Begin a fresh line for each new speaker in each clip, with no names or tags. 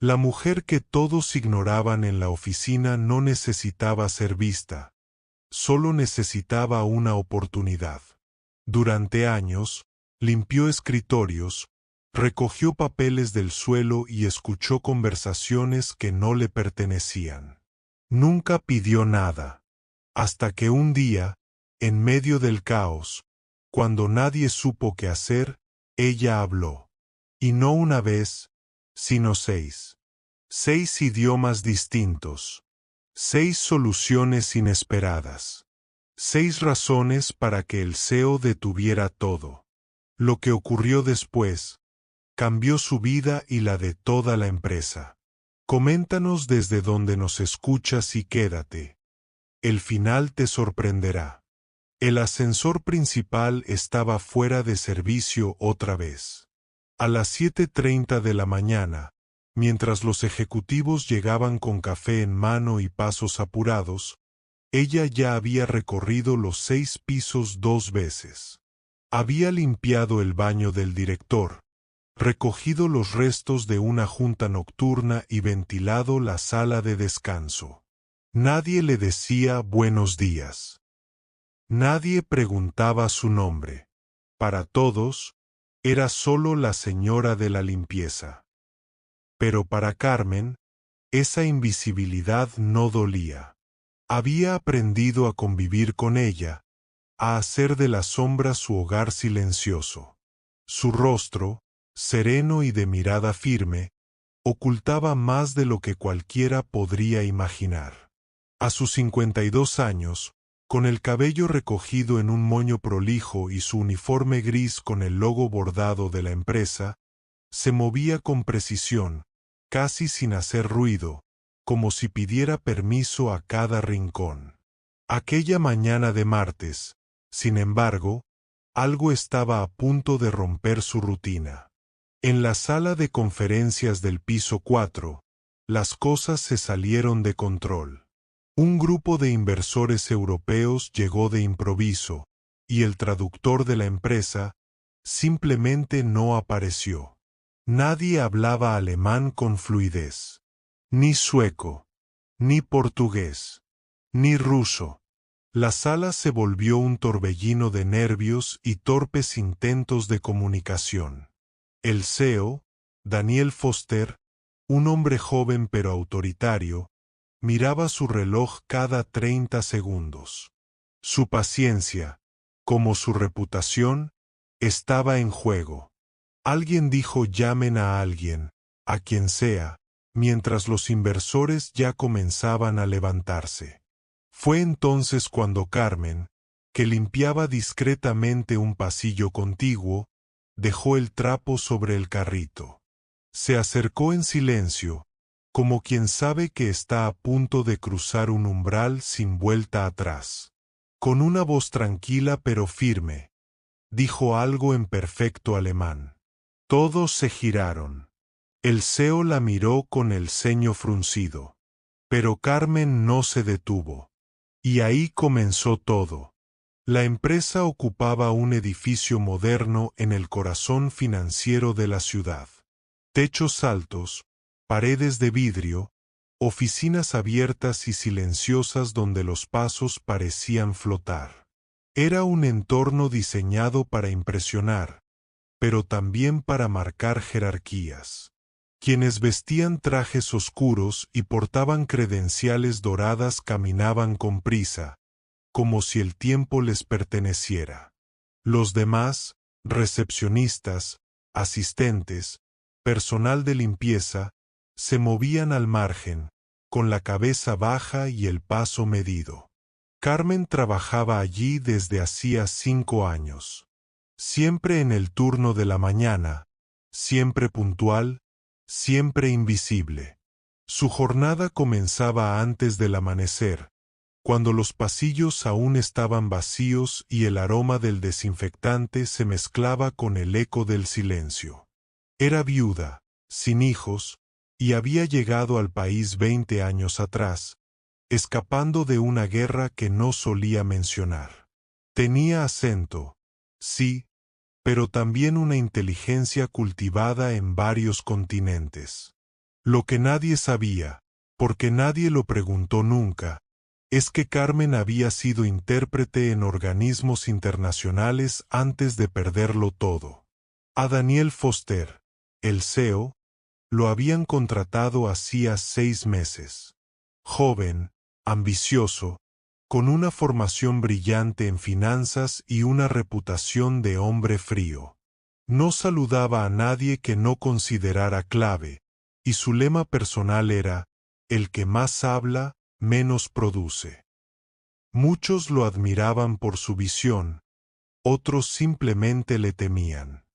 La mujer que todos ignoraban en la oficina no necesitaba ser vista, solo necesitaba una oportunidad. Durante años, limpió escritorios, recogió papeles del suelo y escuchó conversaciones que no le pertenecían. Nunca pidió nada, hasta que un día, en medio del caos, cuando nadie supo qué hacer, ella habló. Y no una vez, sino 6. 6 idiomas distintos. 6 soluciones inesperadas. 6 razones para que el CEO detuviera todo. Lo que ocurrió después cambió su vida y la de toda la empresa. Coméntanos desde donde nos escuchas y quédate. El final te sorprenderá. El ascensor principal estaba fuera de servicio otra vez. A las 7:30 de la mañana, mientras los ejecutivos llegaban con café en mano y pasos apurados, ella ya había recorrido los 6 pisos 2 veces. Había limpiado el baño del director, recogido los restos de una junta nocturna y ventilado la sala de descanso. Nadie le decía buenos días. Nadie preguntaba su nombre. Para todos, era solo la señora de la limpieza. Pero para Carmen, esa invisibilidad no dolía. Había aprendido a convivir con ella, a hacer de la sombra su hogar silencioso. Su rostro, sereno y de mirada firme, ocultaba más de lo que cualquiera podría imaginar. A sus 52 años, con el cabello recogido en un moño prolijo y su uniforme gris con el logo bordado de la empresa, se movía con precisión, casi sin hacer ruido, como si pidiera permiso a cada rincón. Aquella mañana de martes, sin embargo, algo estaba a punto de romper su rutina. En la sala de conferencias del piso 4, las cosas se salieron de control. Un grupo de inversores europeos llegó de improviso, y el traductor de la empresa simplemente no apareció. Nadie hablaba alemán con fluidez, ni sueco, ni portugués, ni ruso. La sala se volvió un torbellino de nervios y torpes intentos de comunicación. El CEO, Daniel Foster, un hombre joven pero autoritario, miraba su reloj cada 30 segundos. Su paciencia, como su reputación, estaba en juego. Alguien dijo llamen a alguien, a quien sea, mientras los inversores ya comenzaban a levantarse. Fue entonces cuando Carmen, que limpiaba discretamente un pasillo contiguo, dejó el trapo sobre el carrito. Se acercó en silencio, como quien sabe que está a punto de cruzar un umbral sin vuelta atrás. Con una voz tranquila pero firme, dijo algo en perfecto alemán. Todos se giraron. El CEO la miró con el ceño fruncido. Pero Carmen no se detuvo. Y ahí comenzó todo. La empresa ocupaba un edificio moderno en el corazón financiero de la ciudad. Techos altos, paredes de vidrio, oficinas abiertas y silenciosas donde los pasos parecían flotar. Era un entorno diseñado para impresionar, pero también para marcar jerarquías. Quienes vestían trajes oscuros y portaban credenciales doradas caminaban con prisa, como si el tiempo les perteneciera. Los demás, recepcionistas, asistentes, personal de limpieza, se movían al margen, con la cabeza baja y el paso medido. Carmen trabajaba allí desde hacía 5 años. Siempre en el turno de la mañana, siempre puntual, siempre invisible. Su jornada comenzaba antes del amanecer, cuando los pasillos aún estaban vacíos y el aroma del desinfectante se mezclaba con el eco del silencio. Era viuda, sin hijos, y había llegado al país 20 años atrás, escapando de una guerra que no solía mencionar. Tenía acento, sí, pero también una inteligencia cultivada en varios continentes. Lo que nadie sabía, porque nadie lo preguntó nunca, es que Carmen había sido intérprete en organismos internacionales antes de perderlo todo. A Daniel Foster, el CEO, lo habían contratado hacía 6 meses. Joven, ambicioso, con una formación brillante en finanzas y una reputación de hombre frío. No saludaba a nadie que no considerara clave, y su lema personal era, el que más habla, menos produce. Muchos lo admiraban por su visión, otros simplemente le temían.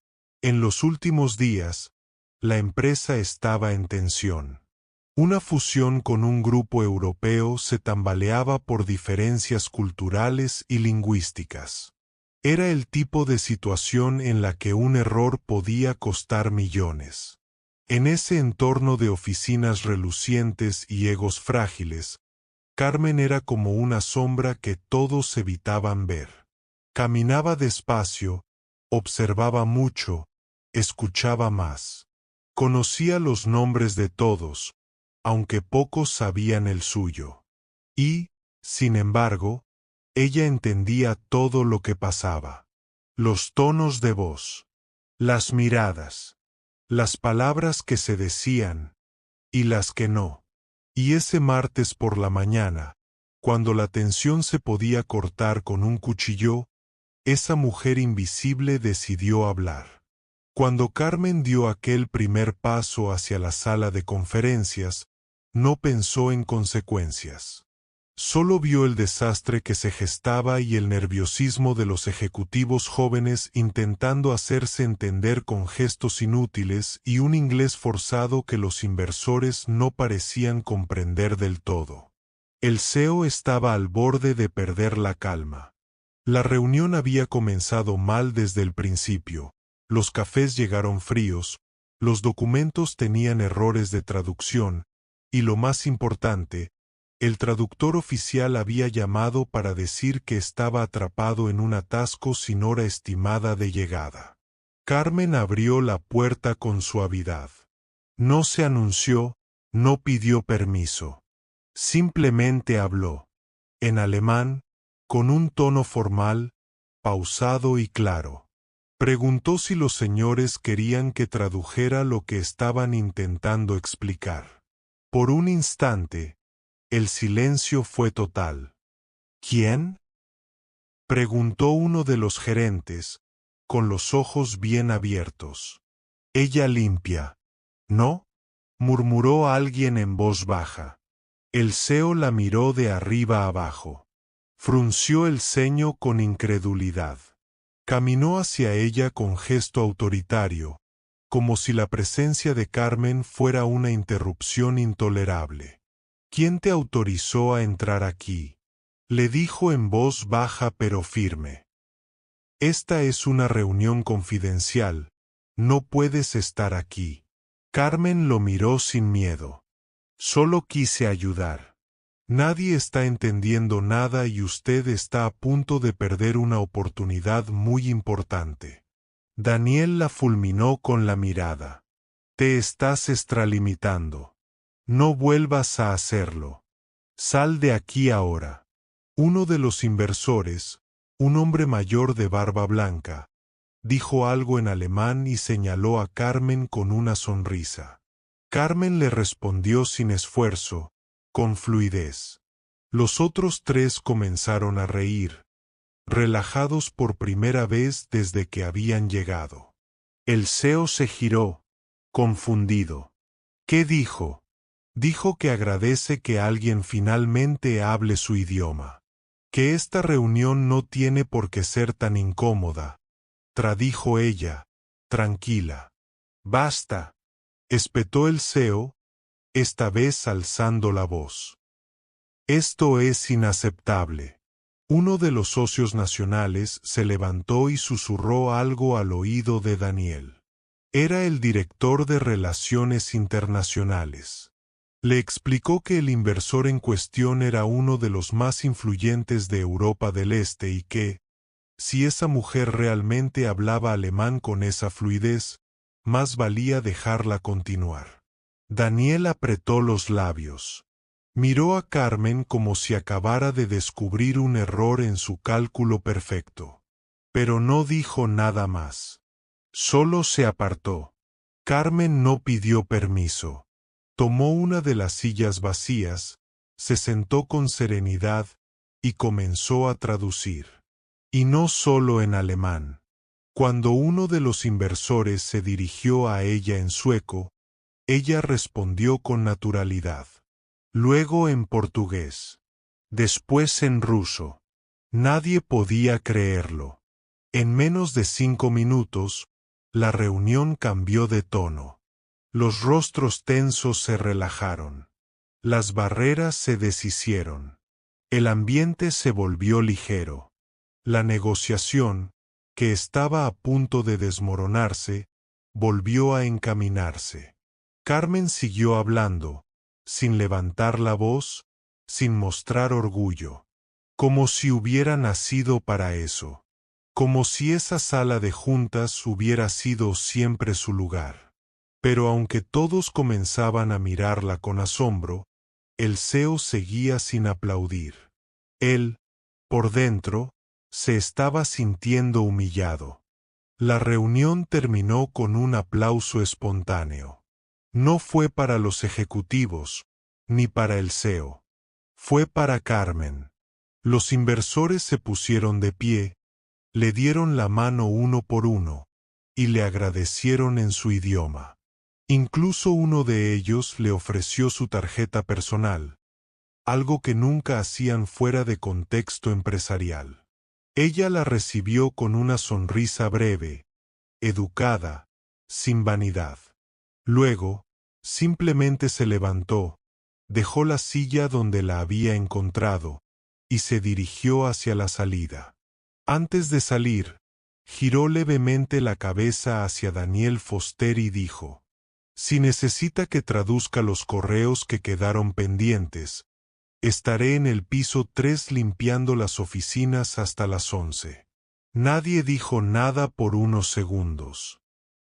En los últimos días, la empresa estaba en tensión. Una fusión con un grupo europeo se tambaleaba por diferencias culturales y lingüísticas. Era el tipo de situación en la que un error podía costar millones. En ese entorno de oficinas relucientes y egos frágiles, Carmen era como una sombra que todos evitaban ver. Caminaba despacio, observaba mucho, escuchaba más. Conocía los nombres de todos, aunque pocos sabían el suyo. Y, sin embargo, ella entendía todo lo que pasaba. Los tonos de voz, las miradas, las palabras que se decían, y las que no. Y ese martes por la mañana, cuando la tensión se podía cortar con un cuchillo, esa mujer invisible decidió hablar. Cuando Carmen dio aquel primer paso hacia la sala de conferencias, no pensó en consecuencias. Solo vio el desastre que se gestaba y el nerviosismo de los ejecutivos jóvenes intentando hacerse entender con gestos inútiles y un inglés forzado que los inversores no parecían comprender del todo. El CEO estaba al borde de perder la calma. La reunión había comenzado mal desde el principio. Los cafés llegaron fríos, los documentos tenían errores de traducción, y lo más importante, el traductor oficial había llamado para decir que estaba atrapado en un atasco sin hora estimada de llegada. Carmen abrió la puerta con suavidad. No se anunció, no pidió permiso. Simplemente habló. En alemán, con un tono formal, pausado y claro. Preguntó si los señores querían que tradujera lo que estaban intentando explicar. Por un instante, el silencio fue total. ¿Quién? Preguntó uno de los gerentes, con los ojos bien abiertos. Ella limpia. ¿No? Murmuró alguien en voz baja. El CEO la miró de arriba abajo. Frunció el ceño con incredulidad. Caminó hacia ella con gesto autoritario, como si la presencia de Carmen fuera una interrupción intolerable. ¿Quién te autorizó a entrar aquí? Le dijo en voz baja pero firme. Esta es una reunión confidencial. No puedes estar aquí. Carmen lo miró sin miedo. Solo quise ayudar. Nadie está entendiendo nada y usted está a punto de perder una oportunidad muy importante. Daniel la fulminó con la mirada. Te estás extralimitando. No vuelvas a hacerlo. Sal de aquí ahora. Uno de los inversores, un hombre mayor de barba blanca, dijo algo en alemán y señaló a Carmen con una sonrisa. Carmen le respondió sin esfuerzo, con fluidez. Los otros tres comenzaron a reír, relajados por primera vez desde que habían llegado. El CEO se giró, confundido. ¿Qué dijo? Dijo que agradece que alguien finalmente hable su idioma. Que esta reunión no tiene por qué ser tan incómoda, tradijo ella, tranquila. Basta, espetó el CEO, esta vez alzando la voz. Esto es inaceptable. Uno de los socios nacionales se levantó y susurró algo al oído de Daniel. Era el director de Relaciones Internacionales. Le explicó que el inversor en cuestión era uno de los más influyentes de Europa del Este y que, si esa mujer realmente hablaba alemán con esa fluidez, más valía dejarla continuar. Daniel apretó los labios. Miró a Carmen como si acabara de descubrir un error en su cálculo perfecto. Pero no dijo nada más. Solo se apartó. Carmen no pidió permiso. Tomó una de las sillas vacías, se sentó con serenidad y comenzó a traducir. Y no solo en alemán. Cuando uno de los inversores se dirigió a ella en sueco, ella respondió con naturalidad. Luego en portugués. Después en ruso. Nadie podía creerlo. En menos de 5 minutos, la reunión cambió de tono. Los rostros tensos se relajaron. Las barreras se deshicieron. El ambiente se volvió ligero. La negociación, que estaba a punto de desmoronarse, volvió a encaminarse. Carmen siguió hablando, sin levantar la voz, sin mostrar orgullo, como si hubiera nacido para eso, como si esa sala de juntas hubiera sido siempre su lugar. Pero aunque todos comenzaban a mirarla con asombro, el CEO seguía sin aplaudir. Él, por dentro, se estaba sintiendo humillado. La reunión terminó con un aplauso espontáneo. No fue para los ejecutivos, ni para el CEO. Fue para Carmen. Los inversores se pusieron de pie, le dieron la mano uno por uno, y le agradecieron en su idioma. Incluso uno de ellos le ofreció su tarjeta personal, algo que nunca hacían fuera de contexto empresarial. Ella la recibió con una sonrisa breve, educada, sin vanidad. Luego, simplemente se levantó, dejó la silla donde la había encontrado, y se dirigió hacia la salida. Antes de salir, giró levemente la cabeza hacia Daniel Foster y dijo: «Si necesita que traduzca los correos que quedaron pendientes, estaré en el piso 3 limpiando las oficinas hasta las 11». Nadie dijo nada por unos segundos.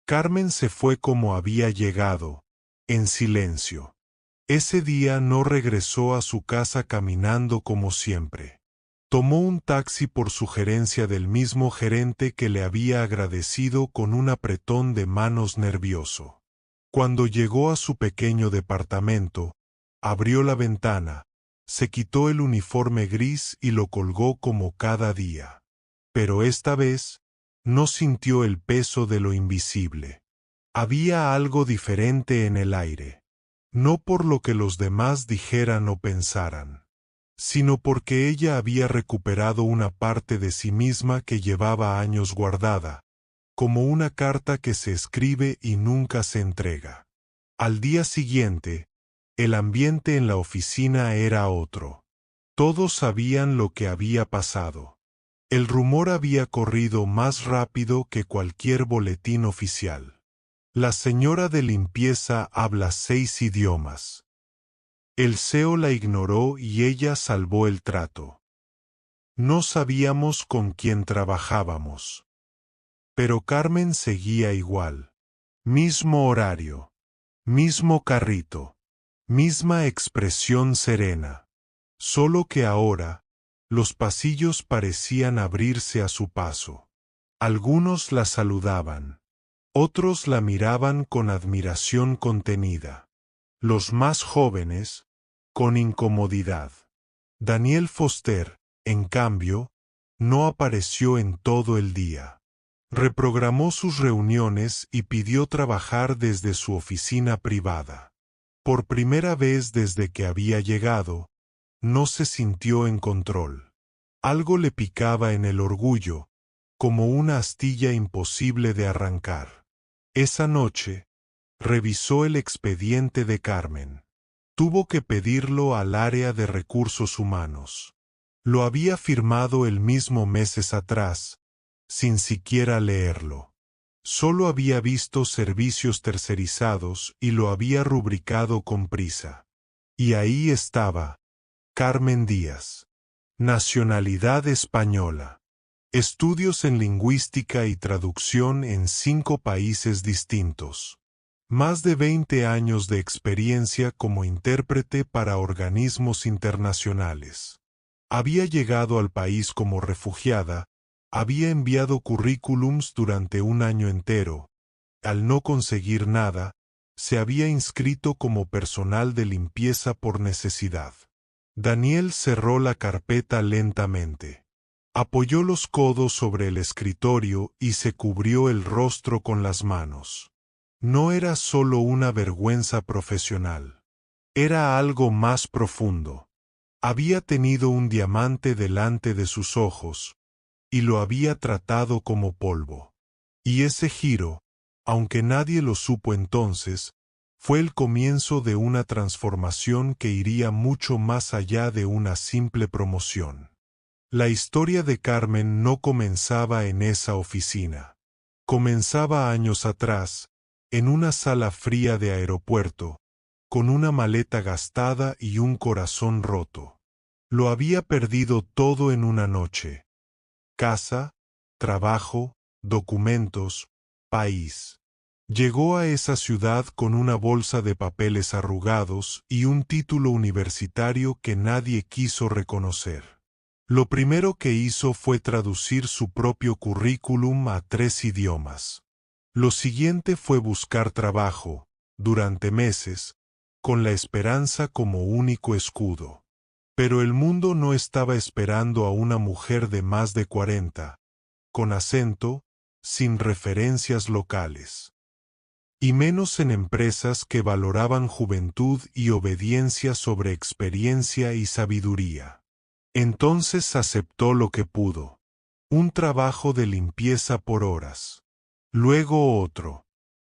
Carmen se fue como había llegado, en silencio. Ese día no regresó a su casa caminando como siempre. Tomó un taxi por sugerencia del mismo gerente que le había agradecido con un apretón de manos nervioso. Cuando llegó a su pequeño departamento, abrió la ventana, se quitó el uniforme gris y lo colgó como cada día. Pero esta vez, no sintió el peso de lo invisible. Había algo diferente en el aire. No por lo que los demás dijeran o pensaran, sino porque ella había recuperado una parte de sí misma que llevaba años guardada, como una carta que se escribe y nunca se entrega. Al día siguiente, el ambiente en la oficina era otro. Todos sabían lo que había pasado. El rumor había corrido más rápido que cualquier boletín oficial. La señora de limpieza habla 6 idiomas. El CEO la ignoró y ella salvó el trato. No sabíamos con quién trabajábamos. Pero Carmen seguía igual. Mismo horario. Mismo carrito. Misma expresión serena. Solo que ahora, los pasillos parecían abrirse a su paso. Algunos la saludaban. Otros la miraban con admiración contenida. Los más jóvenes, con incomodidad. Daniel Foster, en cambio, no apareció en todo el día. Reprogramó sus reuniones y pidió trabajar desde su oficina privada. Por primera vez desde que había llegado, no se sintió en control. Algo le picaba en el orgullo, como una astilla imposible de arrancar. Esa noche, revisó el expediente de Carmen. Tuvo que pedirlo al área de recursos humanos. Lo había firmado el mismo meses atrás, sin siquiera leerlo. Solo había visto servicios tercerizados y lo había rubricado con prisa. Y ahí estaba: Carmen Díaz. Nacionalidad española. Estudios en lingüística y traducción en 5 países distintos. Más de 20 años de experiencia como intérprete para organismos internacionales. Había llegado al país como refugiada, había enviado currículums durante un año entero. Al no conseguir nada, se había inscrito como personal de limpieza por necesidad. Daniel cerró la carpeta lentamente. Apoyó los codos sobre el escritorio y se cubrió el rostro con las manos. No era solo una vergüenza profesional. Era algo más profundo. Había tenido un diamante delante de sus ojos, y lo había tratado como polvo. Y ese giro, aunque nadie lo supo entonces, fue el comienzo de una transformación que iría mucho más allá de una simple promoción. La historia de Carmen no comenzaba en esa oficina. Comenzaba años atrás, en una sala fría de aeropuerto, con una maleta gastada y un corazón roto. Lo había perdido todo en una noche. Casa, trabajo, documentos, país. Llegó a esa ciudad con una bolsa de papeles arrugados y un título universitario que nadie quiso reconocer. Lo primero que hizo fue traducir su propio currículum a 3 idiomas. Lo siguiente fue buscar trabajo, durante meses, con la esperanza como único escudo. Pero el mundo no estaba esperando a una mujer de más de 40, con acento, sin referencias locales. Y menos en empresas que valoraban juventud y obediencia sobre experiencia y sabiduría. Entonces aceptó lo que pudo. Un trabajo de limpieza por horas. Luego otro.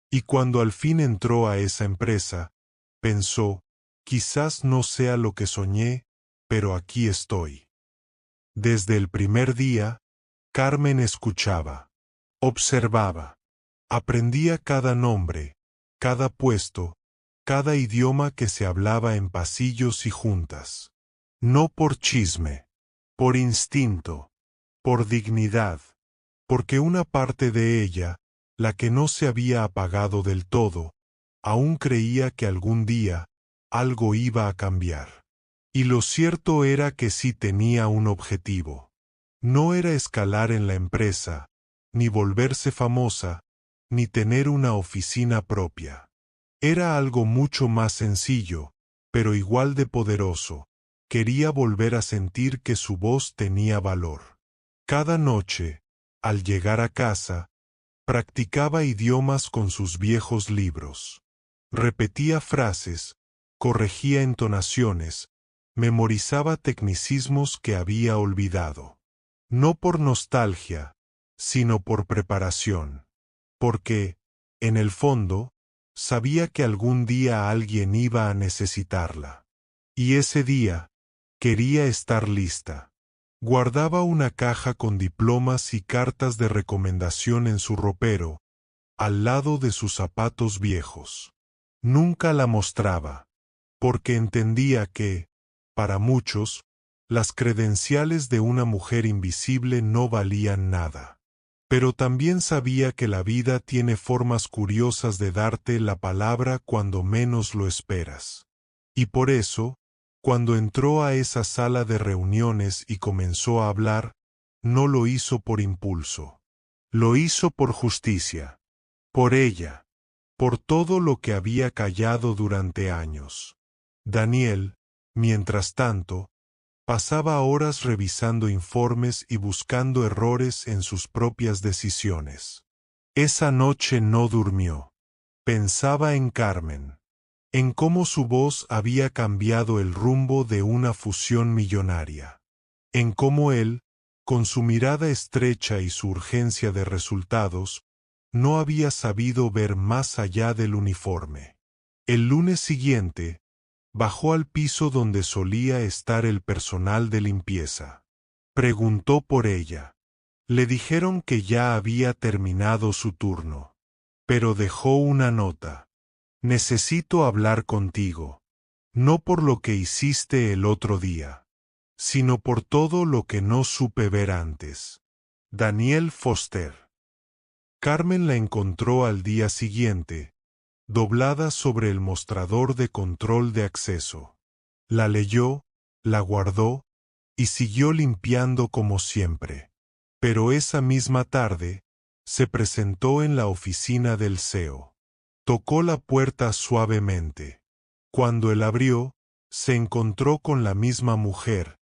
Y cuando al fin entró a esa empresa, pensó, quizás no sea lo que soñé, pero aquí estoy. Desde el primer día, Carmen escuchaba, observaba, aprendía cada nombre, cada puesto, cada idioma que se hablaba en pasillos y juntas. No por chisme, por instinto, por dignidad, porque una parte de ella, la que no se había apagado del todo, aún creía que algún día algo iba a cambiar. Y lo cierto era que sí tenía un objetivo. No era escalar en la empresa, ni volverse famosa, ni tener una oficina propia. Era algo mucho más sencillo, pero igual de poderoso. Quería volver a sentir que su voz tenía valor. Cada noche, al llegar a casa, practicaba idiomas con sus viejos libros. Repetía frases, corregía entonaciones, memorizaba tecnicismos que había olvidado. No por nostalgia, sino por preparación. Porque, en el fondo, sabía que algún día alguien iba a necesitarla. Y ese día, quería estar lista. Guardaba una caja con diplomas y cartas de recomendación en su ropero, al lado de sus zapatos viejos. Nunca la mostraba, porque entendía que, para muchos, las credenciales de una mujer invisible no valían nada. Pero también sabía que la vida tiene formas curiosas de darte la palabra cuando menos lo esperas. Y por eso, cuando entró a esa sala de reuniones y comenzó a hablar, no lo hizo por impulso. Lo hizo por justicia. Por ella. Por todo lo que había callado durante años. Daniel, mientras tanto, pasaba horas revisando informes y buscando errores en sus propias decisiones. Esa noche no durmió. Pensaba en Carmen, en cómo su voz había cambiado el rumbo de una fusión millonaria, en cómo él, con su mirada estrecha y su urgencia de resultados, no había sabido ver más allá del uniforme. El lunes siguiente, bajó al piso donde solía estar el personal de limpieza. Preguntó por ella. Le dijeron que ya había terminado su turno. Pero dejó una nota. Necesito hablar contigo. No por lo que hiciste el otro día, sino por todo lo que no supe ver antes. Daniel Foster. Carmen la encontró al día siguiente, doblada sobre el mostrador de control de acceso. La leyó, la guardó, y siguió limpiando como siempre. Pero esa misma tarde, se presentó en la oficina del CEO. Tocó la puerta suavemente. Cuando él abrió, se encontró con la misma mujer,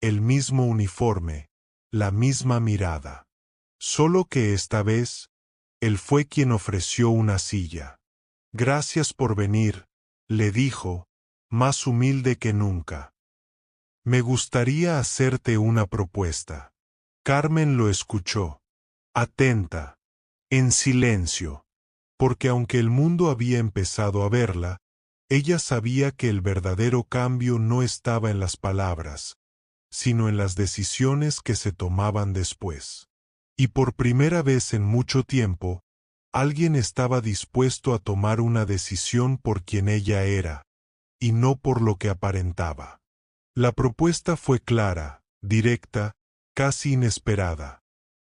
el mismo uniforme, la misma mirada. Solo que esta vez, él fue quien ofreció una silla. Gracias por venir, le dijo, más humilde que nunca. Me gustaría hacerte una propuesta. Carmen lo escuchó, atenta, en silencio, porque aunque el mundo había empezado a verla, ella sabía que el verdadero cambio no estaba en las palabras, sino en las decisiones que se tomaban después. Y por primera vez en mucho tiempo, alguien estaba dispuesto a tomar una decisión por quien ella era, y no por lo que aparentaba. La propuesta fue clara, directa, casi inesperada.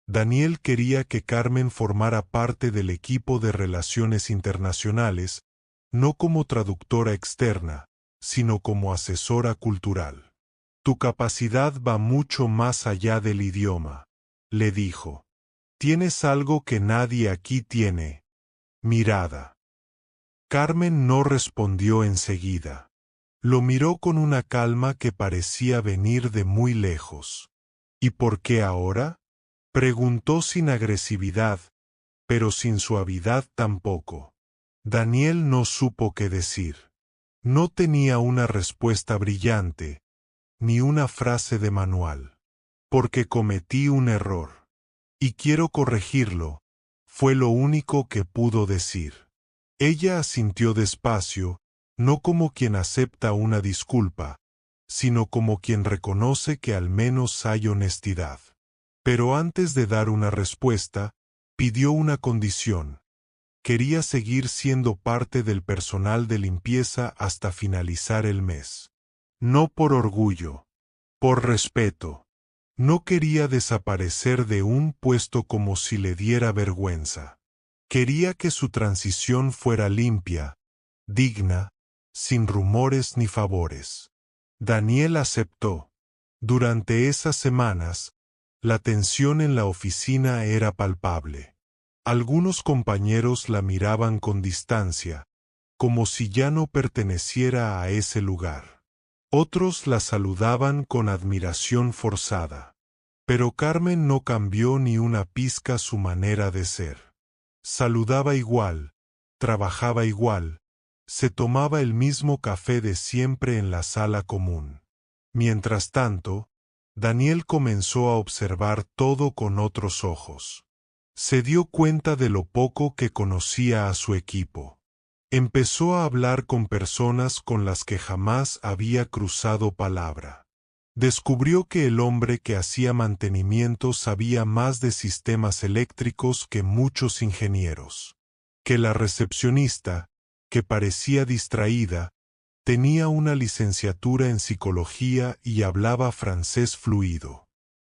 Daniel quería que Carmen formara parte del equipo de relaciones internacionales, no como traductora externa, sino como asesora cultural. Tu capacidad va mucho más allá del idioma, le dijo. Tienes algo que nadie aquí tiene. Mirada. Carmen no respondió enseguida. Lo miró con una calma que parecía venir de muy lejos. ¿Y por qué ahora? Preguntó sin agresividad, pero sin suavidad tampoco. Daniel no supo qué decir. No tenía una respuesta brillante, ni una frase de manual. Porque cometí un error. Y quiero corregirlo, fue lo único que pudo decir. Ella asintió despacio, no como quien acepta una disculpa, sino como quien reconoce que al menos hay honestidad. Pero antes de dar una respuesta, pidió una condición. Quería seguir siendo parte del personal de limpieza hasta finalizar el mes. No por orgullo, por respeto. No quería desaparecer de un puesto como si le diera vergüenza. Quería que su transición fuera limpia, digna, sin rumores ni favores. Daniel aceptó. Durante esas semanas, la tensión en la oficina era palpable. Algunos compañeros la miraban con distancia, como si ya no perteneciera a ese lugar. Otros la saludaban con admiración forzada. Pero Carmen no cambió ni una pizca su manera de ser. Saludaba igual, trabajaba igual, se tomaba el mismo café de siempre en la sala común. Mientras tanto, Daniel comenzó a observar todo con otros ojos. Se dio cuenta de lo poco que conocía a su equipo. Empezó a hablar con personas con las que jamás había cruzado palabra. Descubrió que el hombre que hacía mantenimiento sabía más de sistemas eléctricos que muchos ingenieros. Que la recepcionista, que parecía distraída, tenía una licenciatura en psicología y hablaba francés fluido.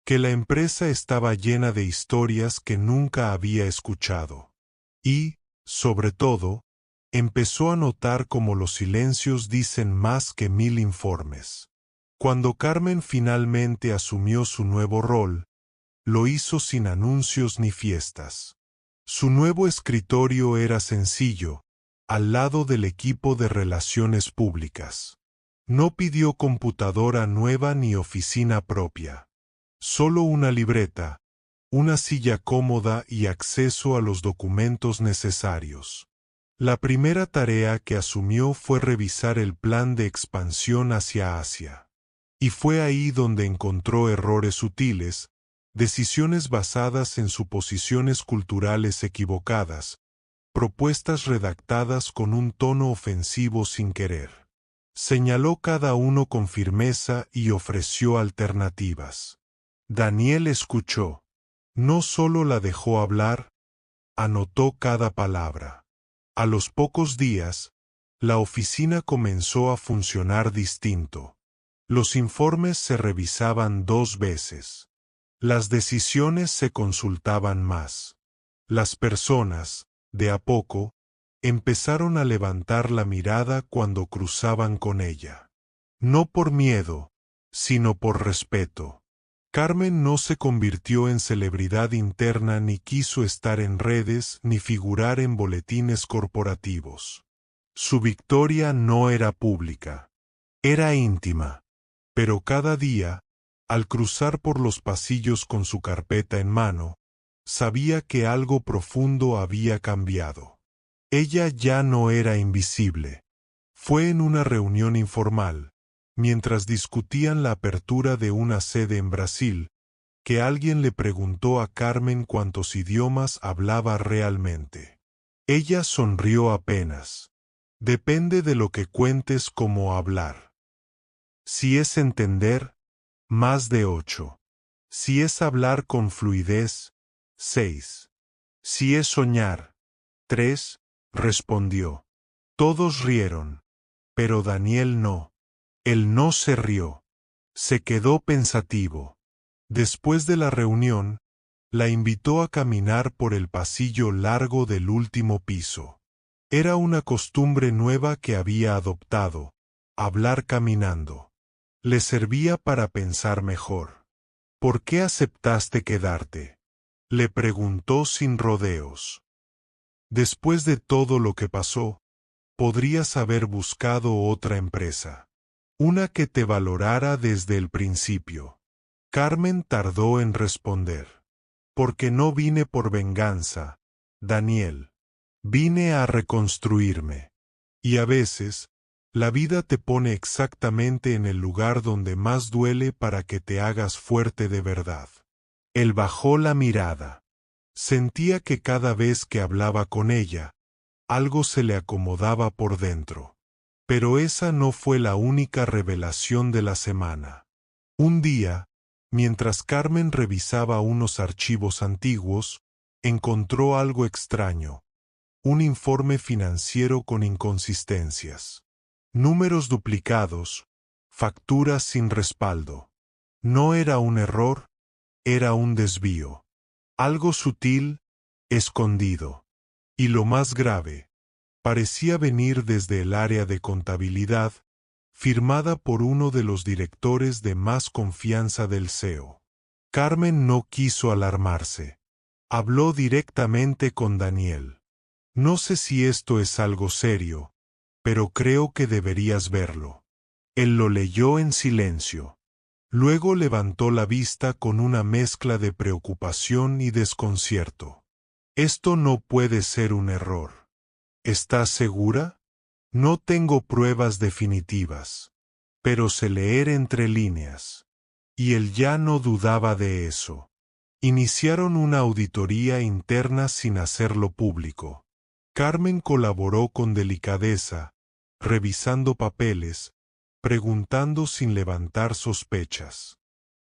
Que la empresa estaba llena de historias que nunca había escuchado. Y, sobre todo, empezó a notar cómo los silencios dicen más que 1000 informes. Cuando Carmen finalmente asumió su nuevo rol, lo hizo sin anuncios ni fiestas. Su nuevo escritorio era sencillo, al lado del equipo de relaciones públicas. No pidió computadora nueva ni oficina propia. Solo una libreta, una silla cómoda y acceso a los documentos necesarios. La primera tarea que asumió fue revisar el plan de expansión hacia Asia. Y fue ahí donde encontró errores sutiles, decisiones basadas en suposiciones culturales equivocadas, propuestas redactadas con un tono ofensivo sin querer. Señaló cada uno con firmeza y ofreció alternativas. Daniel escuchó. No solo la dejó hablar, anotó cada palabra. A los pocos días, la oficina comenzó a funcionar distinto. Los informes se revisaban 2 veces. Las decisiones se consultaban más. Las personas, de a poco, empezaron a levantar la mirada cuando cruzaban con ella. No por miedo, sino por respeto. Carmen no se convirtió en celebridad interna ni quiso estar en redes ni figurar en boletines corporativos. Su victoria no era pública, era íntima, pero cada día, al cruzar por los pasillos con su carpeta en mano, sabía que algo profundo había cambiado. Ella ya no era invisible. Fue en una reunión informal, mientras discutían la apertura de una sede en Brasil, que alguien le preguntó a Carmen cuántos idiomas hablaba realmente. Ella sonrió apenas. Depende de lo que cuentes como hablar. Si es entender, más de 8. Si es hablar con fluidez, 6. Si es soñar, 3, respondió. Todos rieron, pero Daniel no. Él no se rió. Se quedó pensativo. Después de la reunión, la invitó a caminar por el pasillo largo del último piso. Era una costumbre nueva que había adoptado, hablar caminando. Le servía para pensar mejor. ¿Por qué aceptaste quedarte?, le preguntó sin rodeos. Después de todo lo que pasó, podrías haber buscado otra empresa. Una que te valorara desde el principio. Carmen tardó en responder. Porque no vine por venganza, Daniel. Vine a reconstruirme. Y a veces, la vida te pone exactamente en el lugar donde más duele para que te hagas fuerte de verdad. Él bajó la mirada. Sentía que cada vez que hablaba con ella, algo se le acomodaba por dentro. Pero esa no fue la única revelación de la semana. Un día, mientras Carmen revisaba unos archivos antiguos, encontró algo extraño. Un informe financiero con inconsistencias. Números duplicados, facturas sin respaldo. No era un error, era un desvío. Algo sutil, escondido. Y lo más grave, parecía venir desde el área de contabilidad, firmada por uno de los directores de más confianza del CEO. Carmen no quiso alarmarse. Habló directamente con Daniel. No sé si esto es algo serio, pero creo que deberías verlo. Él lo leyó en silencio. Luego levantó la vista con una mezcla de preocupación y desconcierto. Esto no puede ser un error. ¿Estás segura? No tengo pruebas definitivas. Pero sé leer entre líneas. Y él ya no dudaba de eso. Iniciaron una auditoría interna sin hacerlo público. Carmen colaboró con delicadeza, revisando papeles, preguntando sin levantar sospechas.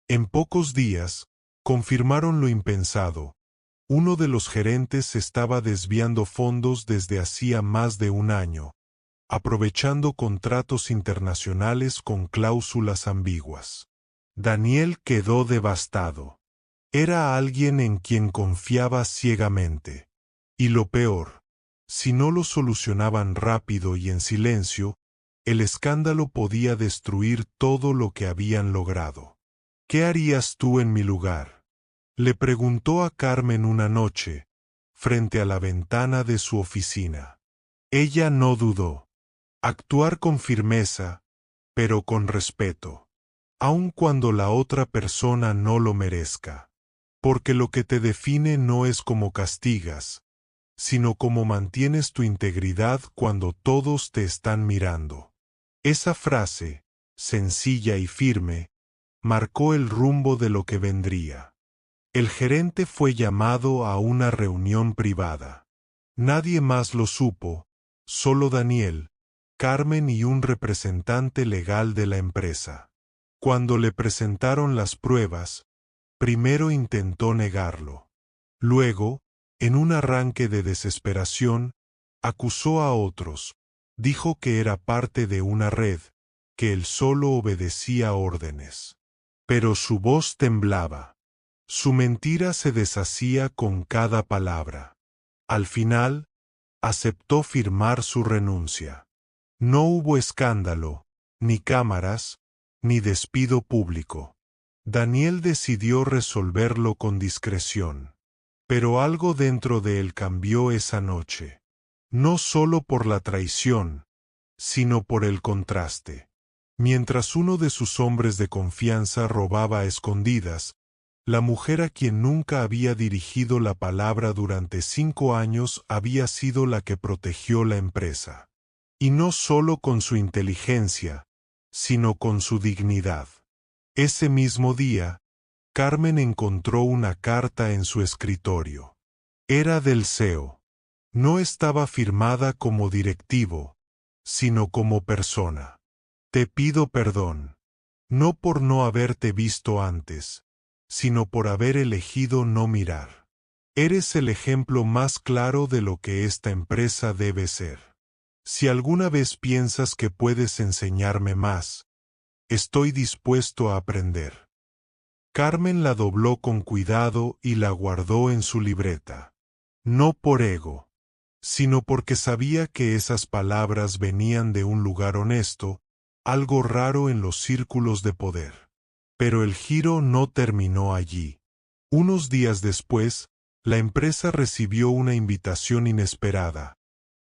En pocos días, confirmaron lo impensado. Uno de los gerentes estaba desviando fondos desde hacía más de un año, aprovechando contratos internacionales con cláusulas ambiguas. Daniel quedó devastado. Era alguien en quien confiaba ciegamente. Y lo peor, si no lo solucionaban rápido y en silencio, el escándalo podía destruir todo lo que habían logrado. ¿Qué harías tú en mi lugar?, le preguntó a Carmen una noche, frente a la ventana de su oficina. Ella no dudó. Actuar con firmeza, pero con respeto, aun cuando la otra persona no lo merezca. Porque lo que te define no es cómo castigas, sino cómo mantienes tu integridad cuando todos te están mirando. Esa frase, sencilla y firme, marcó el rumbo de lo que vendría. El gerente fue llamado a una reunión privada. Nadie más lo supo, solo Daniel, Carmen y un representante legal de la empresa. Cuando le presentaron las pruebas, primero intentó negarlo. Luego, en un arranque de desesperación, acusó a otros. Dijo que era parte de una red, que él solo obedecía órdenes. Pero su voz temblaba. Su mentira se deshacía con cada palabra. Al final, aceptó firmar su renuncia. No hubo escándalo, ni cámaras, ni despido público. Daniel decidió resolverlo con discreción. Pero algo dentro de él cambió esa noche. No solo por la traición, sino por el contraste. Mientras uno de sus hombres de confianza robaba a escondidas, la mujer a quien nunca había dirigido la palabra durante 5 años había sido la que protegió la empresa. Y no solo con su inteligencia, sino con su dignidad. Ese mismo día, Carmen encontró una carta en su escritorio. Era del CEO. No estaba firmada como directivo, sino como persona. Te pido perdón, no por no haberte visto antes, sino por haber elegido no mirar. Eres el ejemplo más claro de lo que esta empresa debe ser. Si alguna vez piensas que puedes enseñarme más, estoy dispuesto a aprender. Carmen la dobló con cuidado y la guardó en su libreta. No por ego, sino porque sabía que esas palabras venían de un lugar honesto, algo raro en los círculos de poder. Pero el giro no terminó allí. Unos días después, la empresa recibió una invitación inesperada.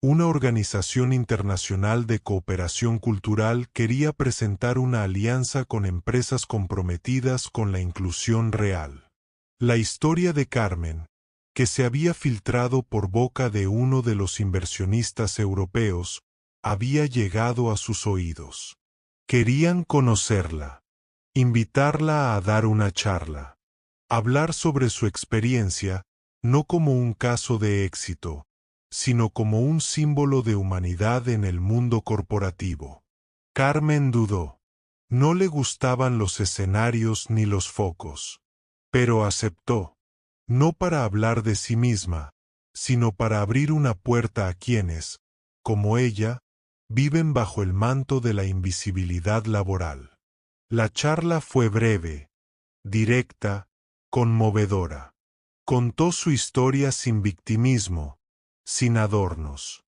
Una organización internacional de cooperación cultural quería presentar una alianza con empresas comprometidas con la inclusión real. La historia de Carmen, que se había filtrado por boca de uno de los inversionistas europeos, había llegado a sus oídos. Querían conocerla, invitarla a dar una charla, hablar sobre su experiencia, no como un caso de éxito, sino como un símbolo de humanidad en el mundo corporativo. Carmen dudó. No le gustaban los escenarios ni los focos. Pero aceptó. No para hablar de sí misma, sino para abrir una puerta a quienes, como ella, viven bajo el manto de la invisibilidad laboral. La charla fue breve, directa, conmovedora. Contó su historia sin victimismo, sin adornos.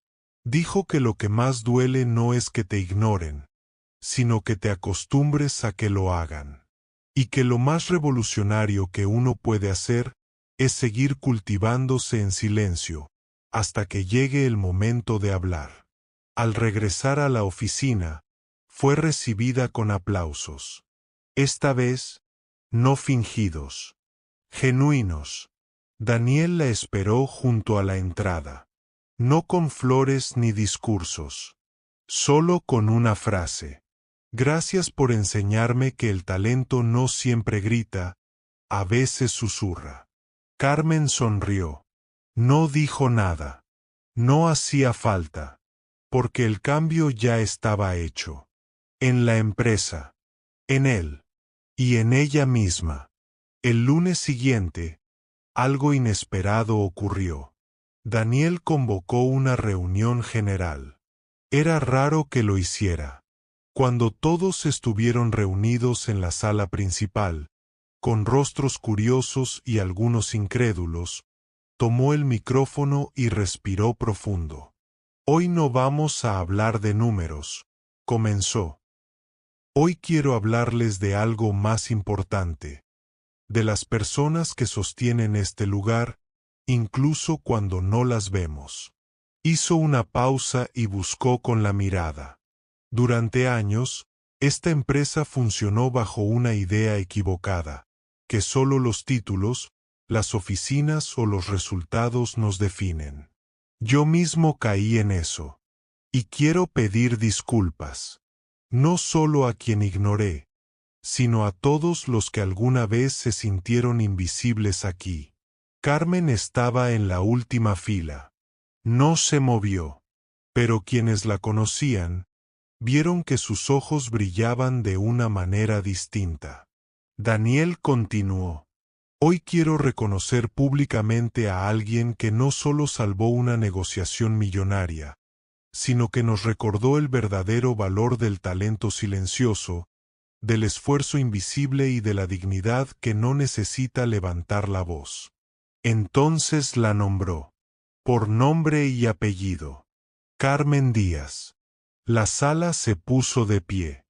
Dijo que lo que más duele no es que te ignoren, sino que te acostumbres a que lo hagan. Y que lo más revolucionario que uno puede hacer es seguir cultivándose en silencio, hasta que llegue el momento de hablar. Al regresar a la oficina, fue recibida con aplausos. Esta vez, no fingidos, genuinos. Daniel la esperó junto a la entrada. No con flores ni discursos, solo con una frase. Gracias por enseñarme que el talento no siempre grita, a veces susurra. Carmen sonrió. No dijo nada. No hacía falta, porque el cambio ya estaba hecho. En la empresa, en él, y en ella misma. El lunes siguiente, algo inesperado ocurrió. Daniel convocó una reunión general. Era raro que lo hiciera. Cuando todos estuvieron reunidos en la sala principal, con rostros curiosos y algunos incrédulos, tomó el micrófono y respiró profundo. Hoy no vamos a hablar de números, comenzó. Hoy quiero hablarles de algo más importante, de las personas que sostienen este lugar, incluso cuando no las vemos. Hizo una pausa y buscó con la mirada. Durante años, esta empresa funcionó bajo una idea equivocada, que solo los títulos, las oficinas o los resultados nos definen. Yo mismo caí en eso. Y quiero pedir disculpas. No solo a quien ignoré, sino a todos los que alguna vez se sintieron invisibles aquí. Carmen estaba en la última fila. No se movió, pero quienes la conocían, vieron que sus ojos brillaban de una manera distinta. Daniel continuó. Hoy quiero reconocer públicamente a alguien que no solo salvó una negociación millonaria, sino que nos recordó el verdadero valor del talento silencioso, del esfuerzo invisible y de la dignidad que no necesita levantar la voz. Entonces la nombró. Por nombre y apellido. Carmen Díaz. La sala se puso de pie.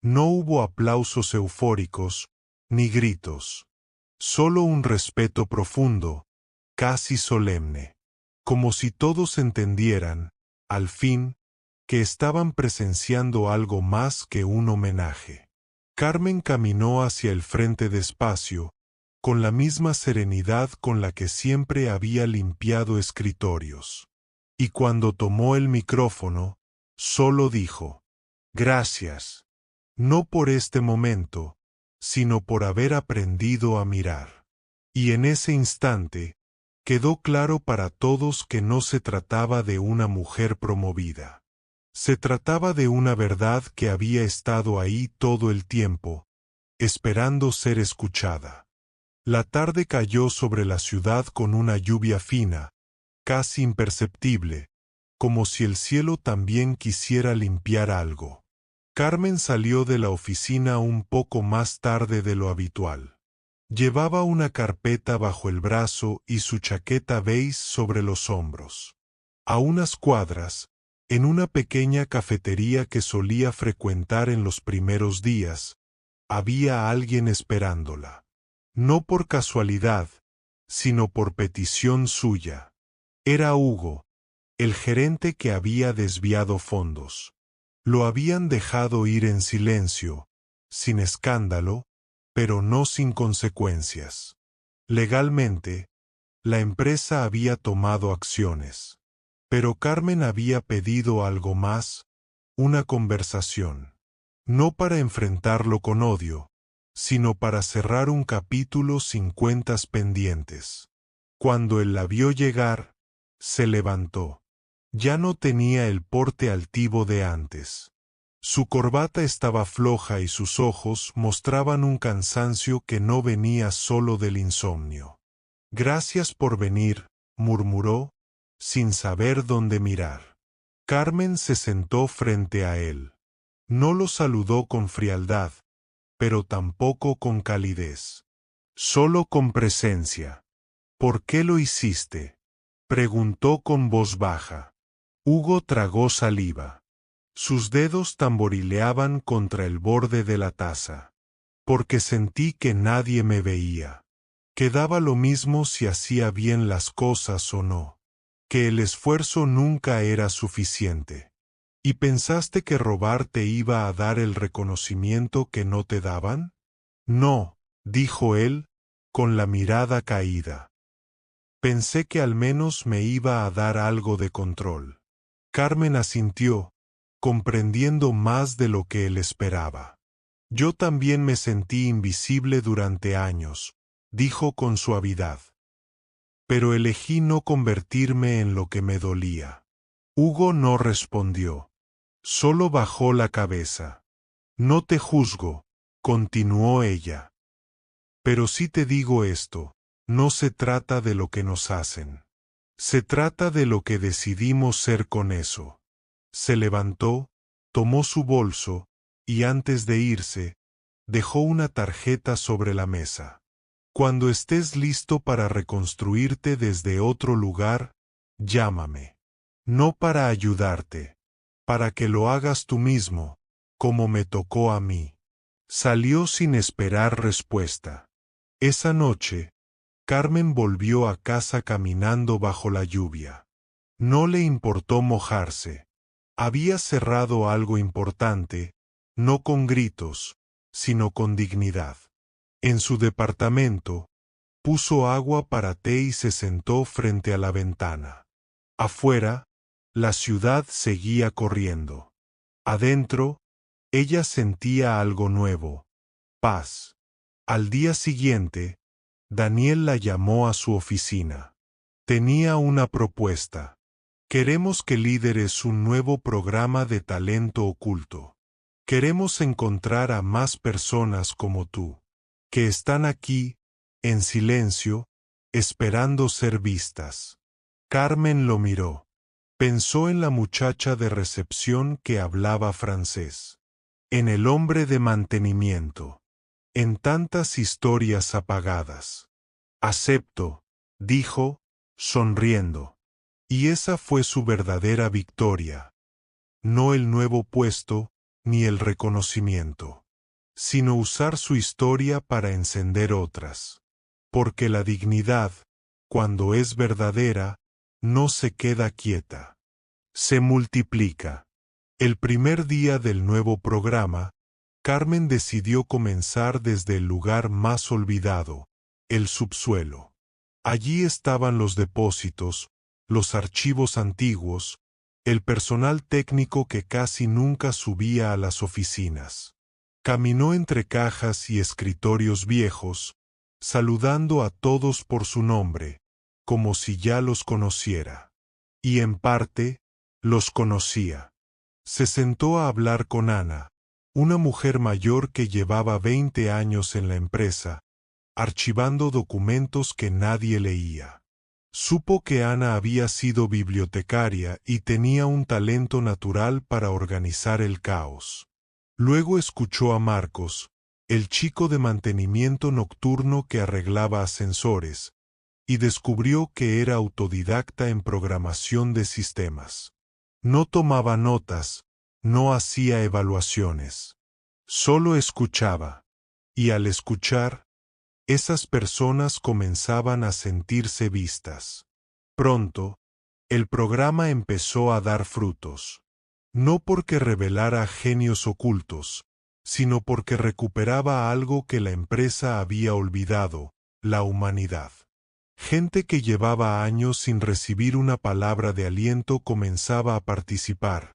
No hubo aplausos eufóricos, ni gritos. Solo un respeto profundo, casi solemne. Como si todos entendieran, al fin, que estaban presenciando algo más que un homenaje. Carmen caminó hacia el frente despacio, con la misma serenidad con la que siempre había limpiado escritorios. Y cuando tomó el micrófono, solo dijo: «Gracias, no por este momento, sino por haber aprendido a mirar». Y en ese instante, quedó claro para todos que no se trataba de una mujer promovida. Se trataba de una verdad que había estado ahí todo el tiempo, esperando ser escuchada. La tarde cayó sobre la ciudad con una lluvia fina, casi imperceptible, como si el cielo también quisiera limpiar algo. Carmen salió de la oficina un poco más tarde de lo habitual. Llevaba una carpeta bajo el brazo y su chaqueta beige sobre los hombros. A unas cuadras, en una pequeña cafetería que solía frecuentar en los primeros días, había alguien esperándola. No por casualidad, sino por petición suya. Era Hugo, el gerente que había desviado fondos. Lo habían dejado ir en silencio, sin escándalo, pero no sin consecuencias. Legalmente, la empresa había tomado acciones. Pero Carmen había pedido algo más, una conversación. No para enfrentarlo con odio, sino para cerrar un capítulo sin cuentas pendientes. Cuando él la vio llegar, se levantó. Ya no tenía el porte altivo de antes. Su corbata estaba floja y sus ojos mostraban un cansancio que no venía solo del insomnio. «Gracias por venir», murmuró, sin saber dónde mirar. Carmen se sentó frente a él. No lo saludó con frialdad, pero tampoco con calidez. Solo con presencia. «¿Por qué lo hiciste?», preguntó con voz baja. Hugo tragó saliva. Sus dedos tamborileaban contra el borde de la taza. «Porque sentí que nadie me veía. Que daba lo mismo si hacía bien las cosas o no. Que el esfuerzo nunca era suficiente. ¿Y pensaste que robar te iba a dar el reconocimiento que no te daban?». «No», dijo él, con la mirada caída. «Pensé que al menos me iba a dar algo de control». Carmen asintió, comprendiendo más de lo que él esperaba. «Yo también me sentí invisible durante años», dijo con suavidad. «Pero elegí no convertirme en lo que me dolía». Hugo no respondió. Solo bajó la cabeza. «No te juzgo», continuó ella. «Pero sí te digo esto, no se trata de lo que nos hacen. Se trata de lo que decidimos ser con eso». Se levantó, tomó su bolso, y antes de irse, dejó una tarjeta sobre la mesa. «Cuando estés listo para reconstruirte desde otro lugar, llámame. No para ayudarte, para que lo hagas tú mismo, como me tocó a mí». Salió sin esperar respuesta. Esa noche, Carmen volvió a casa caminando bajo la lluvia. No le importó mojarse. Había cerrado algo importante, no con gritos, sino con dignidad. En su departamento, puso agua para té y se sentó frente a la ventana. Afuera, la ciudad seguía corriendo. Adentro, ella sentía algo nuevo: paz. Al día siguiente, Daniel la llamó a su oficina. Tenía una propuesta. «Queremos que lideres un nuevo programa de talento oculto. Queremos encontrar a más personas como tú, que están aquí, en silencio, esperando ser vistas». Carmen lo miró. Pensó en la muchacha de recepción que hablaba francés, en el hombre de mantenimiento, en tantas historias apagadas. «Acepto», dijo, sonriendo. Y esa fue su verdadera victoria. No el nuevo puesto, ni el reconocimiento, sino usar su historia para encender otras. Porque la dignidad, cuando es verdadera, no se queda quieta. Se multiplica. El primer día del nuevo programa, Carmen decidió comenzar desde el lugar más olvidado, el subsuelo. Allí estaban los depósitos, los archivos antiguos, el personal técnico que casi nunca subía a las oficinas. Caminó entre cajas y escritorios viejos, saludando a todos por su nombre, como si ya los conociera. Y en parte, los conocía. Se sentó a hablar con Ana, una mujer mayor que llevaba 20 años en la empresa, archivando documentos que nadie leía. Supo que Ana había sido bibliotecaria y tenía un talento natural para organizar el caos. Luego escuchó a Marcos, el chico de mantenimiento nocturno que arreglaba ascensores, y descubrió que era autodidacta en programación de sistemas. No tomaba notas, no hacía evaluaciones. Solo escuchaba. Y al escuchar, esas personas comenzaban a sentirse vistas. Pronto, el programa empezó a dar frutos. No porque revelara genios ocultos, sino porque recuperaba algo que la empresa había olvidado, la humanidad. Gente que llevaba años sin recibir una palabra de aliento comenzaba a participar,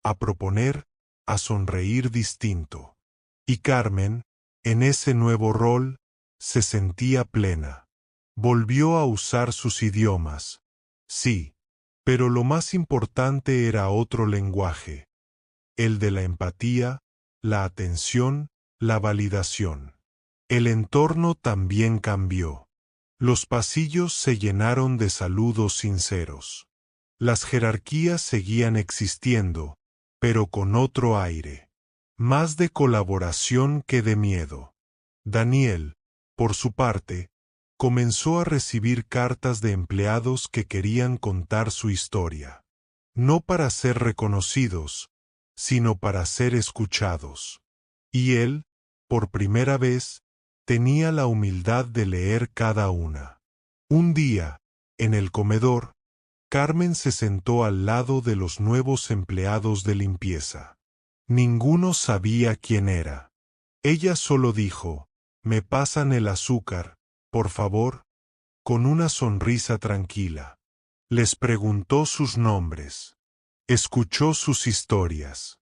a proponer, a sonreír distinto. Y Carmen, en ese nuevo rol, se sentía plena. Volvió a usar sus idiomas. Sí, pero lo más importante era otro lenguaje. El de la empatía, la atención, la validación. El entorno también cambió. Los pasillos se llenaron de saludos sinceros. Las jerarquías seguían existiendo, pero con otro aire. Más de colaboración que de miedo. Daniel, por su parte, comenzó a recibir cartas de empleados que querían contar su historia. No para ser reconocidos, sino para ser escuchados. Y él, por primera vez, tenía la humildad de leer cada una. Un día, en el comedor, Carmen se sentó al lado de los nuevos empleados de limpieza. Ninguno sabía quién era. Ella solo dijo, «¿Me pasan el azúcar, por favor?», con una sonrisa tranquila. Les preguntó sus nombres. Escuchó sus historias.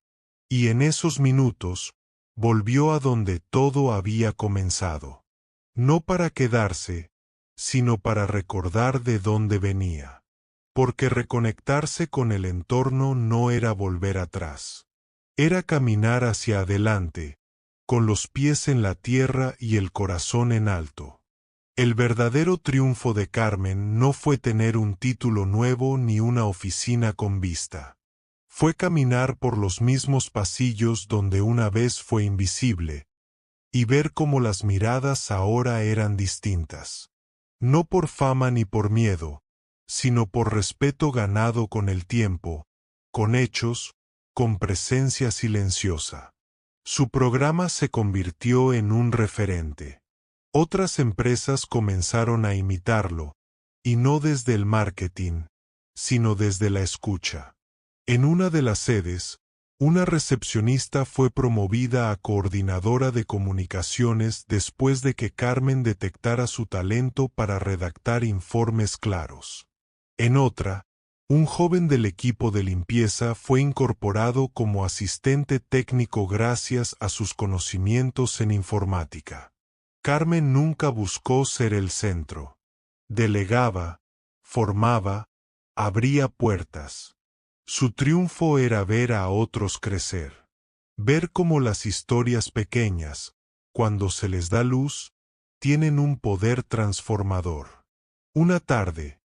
Y en esos minutos, volvió a donde todo había comenzado. No para quedarse, sino para recordar de dónde venía. Porque reconectarse con el entorno no era volver atrás. Era caminar hacia adelante, con los pies en la tierra y el corazón en alto. El verdadero triunfo de Carmen no fue tener un título nuevo ni una oficina con vista. Fue caminar por los mismos pasillos donde una vez fue invisible, y ver cómo las miradas ahora eran distintas. No por fama ni por miedo, sino por respeto ganado con el tiempo, con hechos, con presencia silenciosa. Su programa se convirtió en un referente. Otras empresas comenzaron a imitarlo, y no desde el marketing, sino desde la escucha. En una de las sedes, una recepcionista fue promovida a coordinadora de comunicaciones después de que Carmen detectara su talento para redactar informes claros. En otra, un joven del equipo de limpieza fue incorporado como asistente técnico gracias a sus conocimientos en informática. Carmen nunca buscó ser el centro. Delegaba, formaba, abría puertas. Su triunfo era ver a otros crecer. Ver cómo las historias pequeñas, cuando se les da luz, tienen un poder transformador. Una tarde,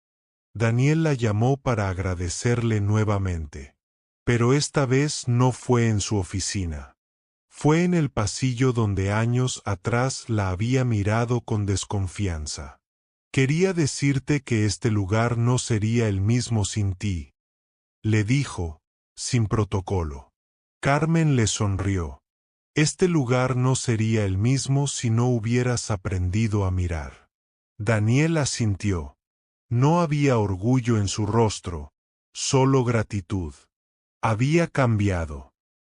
Daniel la llamó para agradecerle nuevamente. Pero esta vez no fue en su oficina. Fue en el pasillo donde años atrás la había mirado con desconfianza. Quería decirte que este lugar no sería el mismo sin ti, le dijo, sin protocolo. Carmen le sonrió. Este lugar no sería el mismo si no hubieras aprendido a mirar. Daniel asintió. No había orgullo en su rostro, solo gratitud. Había cambiado.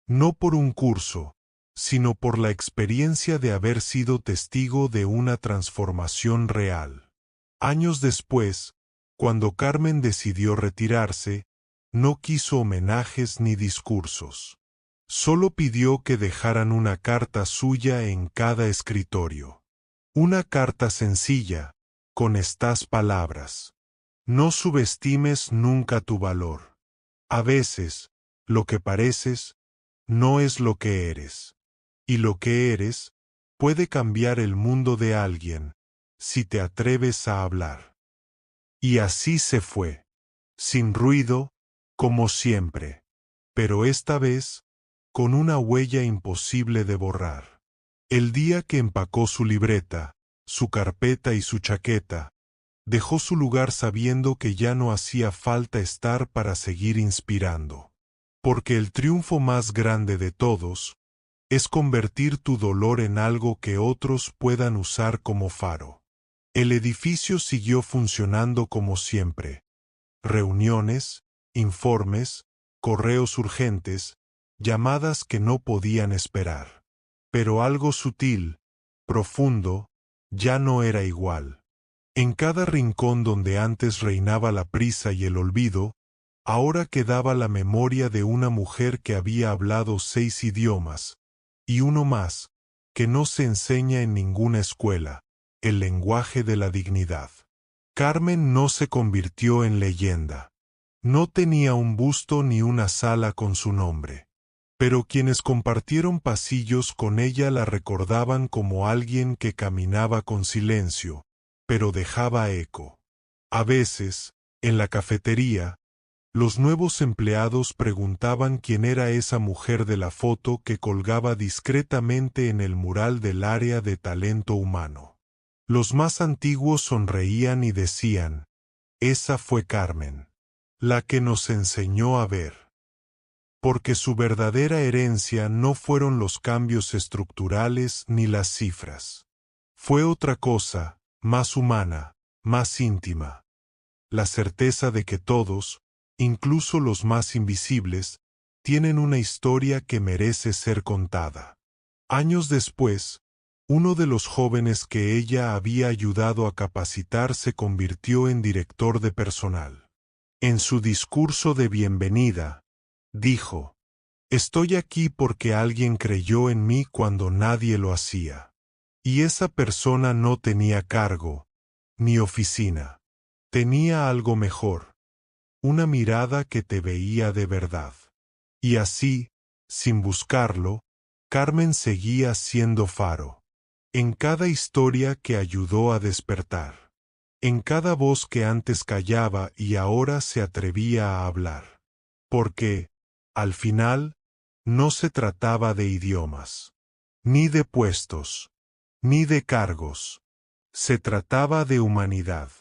No por un curso, sino por la experiencia de haber sido testigo de una transformación real. Años después, cuando Carmen decidió retirarse, no quiso homenajes ni discursos. Solo pidió que dejaran una carta suya en cada escritorio. Una carta sencilla, con estas palabras: no subestimes nunca tu valor. A veces, lo que pareces, no es lo que eres. Y lo que eres, puede cambiar el mundo de alguien, si te atreves a hablar. Y así se fue, sin ruido, como siempre, pero esta vez, con una huella imposible de borrar. El día que empacó su libreta, su carpeta y su chaqueta, dejó su lugar sabiendo que ya no hacía falta estar para seguir inspirando. Porque el triunfo más grande de todos es convertir tu dolor en algo que otros puedan usar como faro. El edificio siguió funcionando como siempre. Reuniones, informes, correos urgentes, llamadas que no podían esperar. Pero algo sutil, profundo, ya no era igual. En cada rincón donde antes reinaba la prisa y el olvido, ahora quedaba la memoria de una mujer que había hablado 6 idiomas, y uno más, que no se enseña en ninguna escuela: el lenguaje de la dignidad. Carmen no se convirtió en leyenda. No tenía un busto ni una sala con su nombre. Pero quienes compartieron pasillos con ella la recordaban como alguien que caminaba con silencio, pero dejaba eco. A veces, en la cafetería, los nuevos empleados preguntaban quién era esa mujer de la foto que colgaba discretamente en el mural del área de talento humano. Los más antiguos sonreían y decían: esa fue Carmen, la que nos enseñó a ver. Porque su verdadera herencia no fueron los cambios estructurales ni las cifras. Fue otra cosa, más humana, más íntima. La certeza de que todos, incluso los más invisibles, tienen una historia que merece ser contada. Años después, uno de los jóvenes que ella había ayudado a capacitar se convirtió en director de personal. En su discurso de bienvenida, dijo: estoy aquí porque alguien creyó en mí cuando nadie lo hacía. Y esa persona no tenía cargo, ni oficina. Tenía algo mejor: una mirada que te veía de verdad. Y así, sin buscarlo, Carmen seguía siendo faro. En cada historia que ayudó a despertar. En cada voz que antes callaba y ahora se atrevía a hablar. Porque, al final, no se trataba de idiomas, ni de puestos, ni de cargos. Se trataba de humanidad.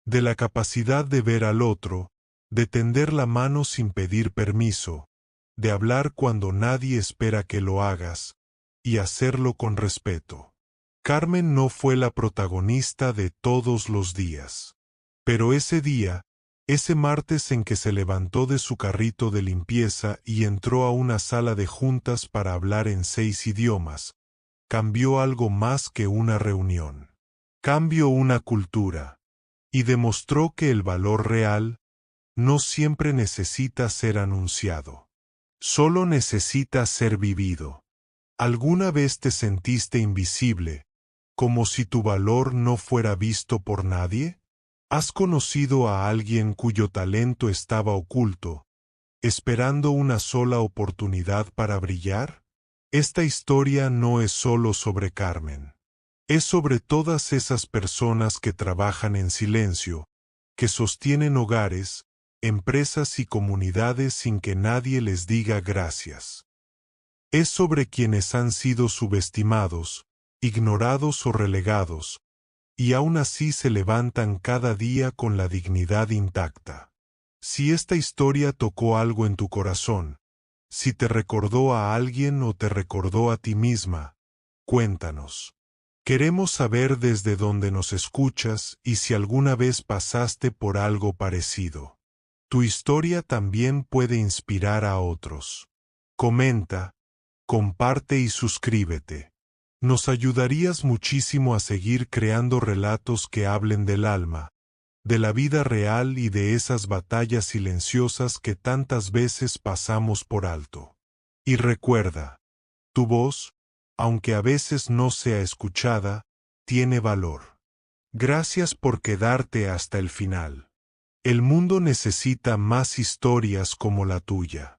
De la capacidad de ver al otro, de tender la mano sin pedir permiso, de hablar cuando nadie espera que lo hagas, y hacerlo con respeto. Carmen no fue la protagonista de todos los días. Pero ese día, ese martes en que se levantó de su carrito de limpieza y entró a una sala de juntas para hablar en 6 idiomas, cambió algo más que una reunión. Cambió una cultura. Y demostró que el valor real no siempre necesita ser anunciado. Solo necesita ser vivido. ¿Alguna vez te sentiste invisible, como si tu valor no fuera visto por nadie? ¿Has conocido a alguien cuyo talento estaba oculto, esperando una sola oportunidad para brillar? Esta historia no es solo sobre Carmen. Es sobre todas esas personas que trabajan en silencio, que sostienen hogares, empresas y comunidades sin que nadie les diga gracias. Es sobre quienes han sido subestimados, ignorados o relegados, y aún así se levantan cada día con la dignidad intacta. Si esta historia tocó algo en tu corazón, si te recordó a alguien o te recordó a ti misma, cuéntanos. Queremos saber desde dónde nos escuchas y si alguna vez pasaste por algo parecido. Tu historia también puede inspirar a otros. Comenta, comparte y suscríbete. Nos ayudarías muchísimo a seguir creando relatos que hablen del alma, de la vida real y de esas batallas silenciosas que tantas veces pasamos por alto. Y recuerda, tu voz, aunque a veces no sea escuchada, tiene valor. Gracias por quedarte hasta el final. El mundo necesita más historias como la tuya.